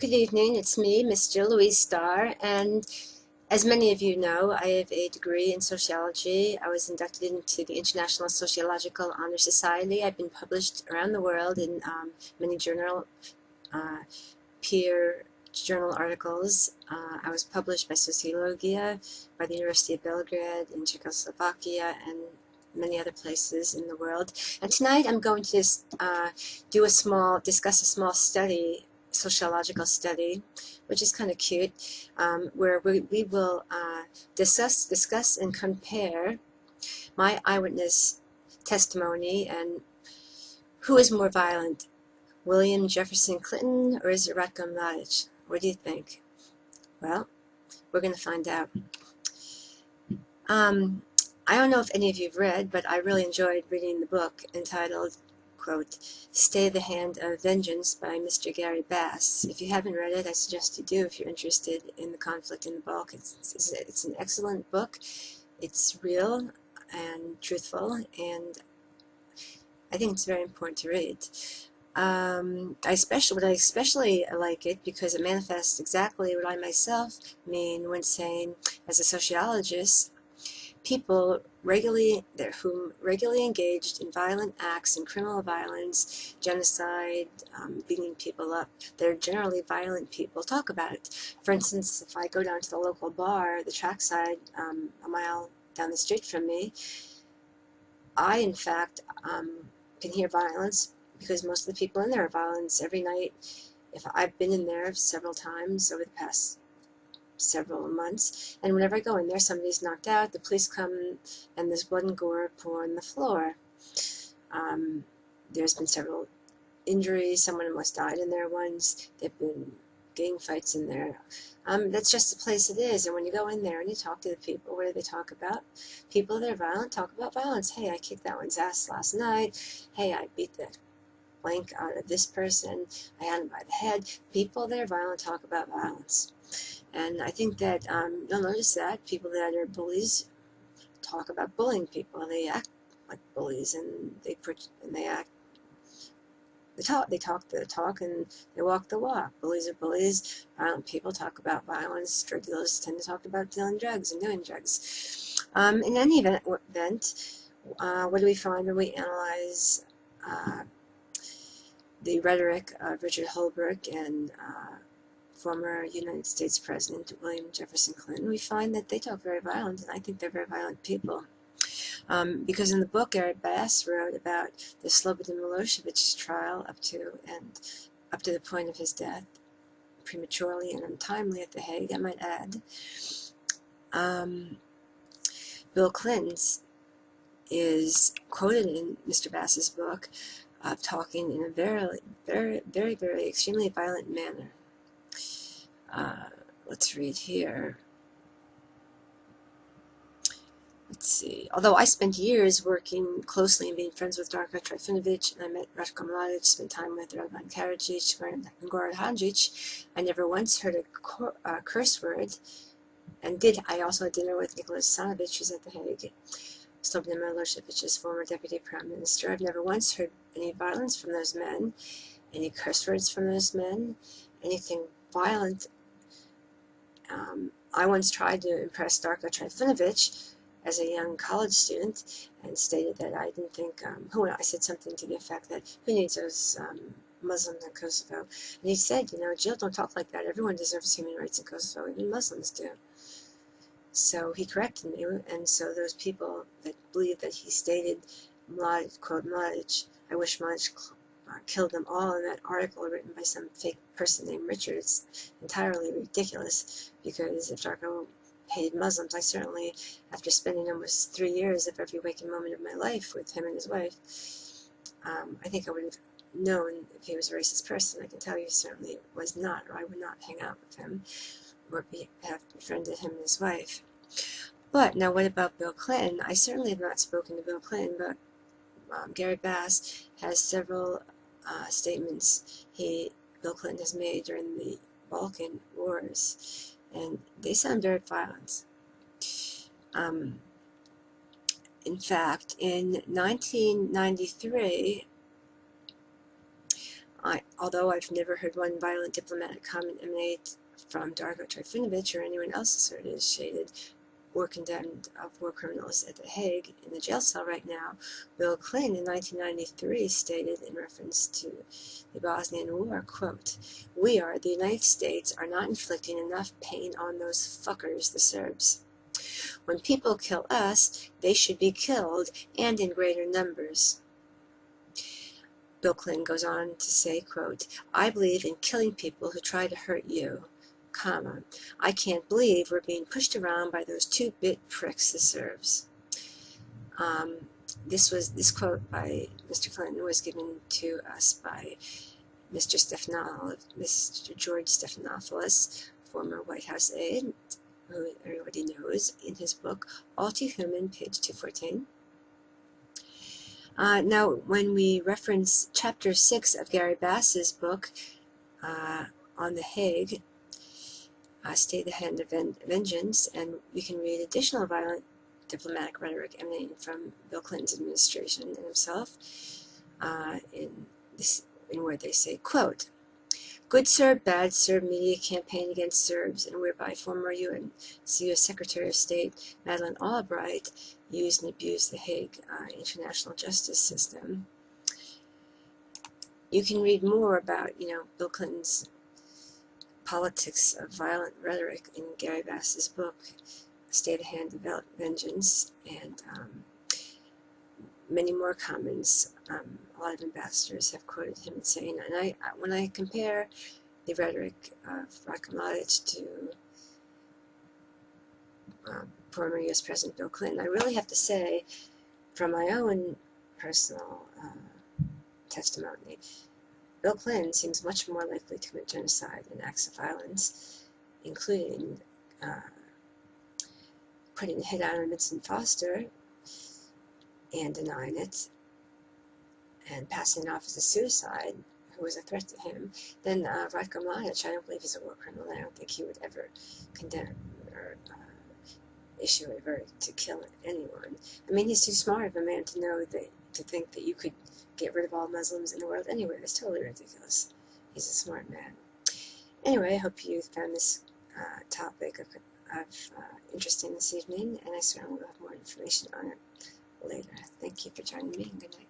Good evening, it's me, Miss Jill Louise Starr, and as many of you know, I have a degree in sociology. I was inducted into the International Sociological Honor Society. I've been published around the world in many uh, peer journal articles. I was published by Sociological, by the University of Belgrade in Czechoslovakia, and many other places in the world. And tonight I'm going to discuss a small study, sociological study, which is kind of cute, where we will discuss and compare my eyewitness testimony and who is more violent, William Jefferson Clinton, or is it RATKO MLADIC? What do you think? Well, we're going to find out. I don't know if any of you have read, but I really enjoyed reading the book entitled, quote, Stay the Hand of Vengeance by Mr. Gary Bass. If you haven't read it, I suggest you do if you're interested in the conflict in the Balkans. It's an excellent book. It's real and truthful, and I think it's very important to read. I especially like it because it manifests exactly what I myself mean when saying, as a sociologist, people whom regularly engaged in violent acts and criminal violence, genocide, beating people up, they're generally violent people, talk about it. For instance, if I go down to the local bar, the trackside, a mile down the street from me, I, in fact, can hear violence because most of the people in there are violent every night. If I've been in there several times over the past several months, and whenever I go in there, somebody's knocked out, the police come, and there's blood and gore pouring on the floor. There's been several injuries. Someone almost died in there once. There have been gang fights in there. That's just the place it is. And when you go in there and you talk to the people, what do they talk about? People that are violent talk about violence. Hey, I kicked that one's ass last night. Hey, I beat the blank out of this person. I had him by the head. People that are violent talk about violence. And I think that you'll notice that people that are bullies talk about bullying people. They act like bullies, and they act. They talk the talk and they walk the walk. Bullies are bullies. Violent people talk about violence. Drug dealers tend to talk about dealing drugs and doing drugs. In any event, what do we find when we analyze the rhetoric of Richard Holbrooke and former United States President William Jefferson Clinton? We find that they talk very violent, and I think they're very violent people. Because in the book, Gary Bass wrote about the Slobodan Milosevic trial up to the point of his death, prematurely and untimely at The Hague, I might add. Bill Clinton's is quoted in Mr. Bass's book of talking in a very extremely violent manner. Let's read here. Let's see. Although I spent years working closely and being friends with Darko Trifunovic, and I met Ratko Mladic, spent time with Radovan Karadzic, and Goran Hadžić, I never once heard a curse word. And I also had dinner with Nicholas Stanovic, who's at The Hague, Slobodan Milosevic's former deputy prime minister. I've never once heard any violence from those men, any curse words from those men, anything violent. I once tried to impress Darko Trifunovic as a young college student and stated that I didn't think, I said something to the effect that, who needs those Muslims in Kosovo? And he said, Jill, don't talk like that. Everyone deserves human rights in Kosovo, even Muslims do. So he corrected me, and so those people that believe that he stated, quote, Mladic, I wish Mladic killed them all in that article written by some fake person named Richard. It's entirely ridiculous, because if Darko hated Muslims, I certainly, after spending almost 3 years of every waking moment of my life with him and his wife, I think I would have known if he was a racist person. I can tell you he certainly was not, or I would not hang out with him or have befriended him and his wife. But now, what about Bill Clinton? I certainly have not spoken to Bill Clinton, but Gary Bass has several statements Bill Clinton has made during the Balkan Wars, and they sound very violent. In fact, in 1993, although I've never heard one violent diplomatic comment emanate from Darko Trifunovic or anyone else associated or condemned of war criminals at The Hague in the jail cell right now, Bill Clinton in 1993 stated in reference to the Bosnian War, quote, "We are, the United States, are not inflicting enough pain on those fuckers, the Serbs. When people kill us, they should be killed, and in greater numbers." Bill Clinton goes on to say, quote, "I believe in killing people who try to hurt you, comma, I can't believe we're being pushed around by those two-bit pricks, the Serbs." This quote by Mr. Clinton was given to us by Mr. George Stephanopoulos, former White House aide, who everybody knows, in his book All Too Human, page 214. Now, when we reference Chapter 6 of Gary Bass's book on The Hague, Stay the Hand of Vengeance, and we can read additional violent diplomatic rhetoric emanating from Bill Clinton's administration and himself in where they say, quote, "Good Serb, bad Serb media campaign against Serbs, and whereby former U.S. Secretary of State Madeleine Albright used and abused the Hague international justice system." You can read more about, Bill Clinton's politics of violent rhetoric in Gary Bass's book, Stay the Hand of Vengeance, and many more comments. A lot of ambassadors have quoted him saying, and when I compare the rhetoric of RATKO MLADIC to former U.S. President Bill Clinton, I really have to say, from my own personal testimony, Bill Clinton seems much more likely to commit genocide and acts of violence, including putting a hit on Vincent Foster and denying it, and passing it off as a suicide, who was a threat to him, then RATKO MLADIC, I don't believe he's a war criminal. I don't think he would ever condemn or issue a verdict to kill anyone. I mean, he's too smart of a man to think that you could get rid of all Muslims in the world anyway. It's totally ridiculous. He's a smart man. Anyway, I hope you found this topic of interesting this evening, and I certainly will have more information on it later. Thank you for joining me, and good night.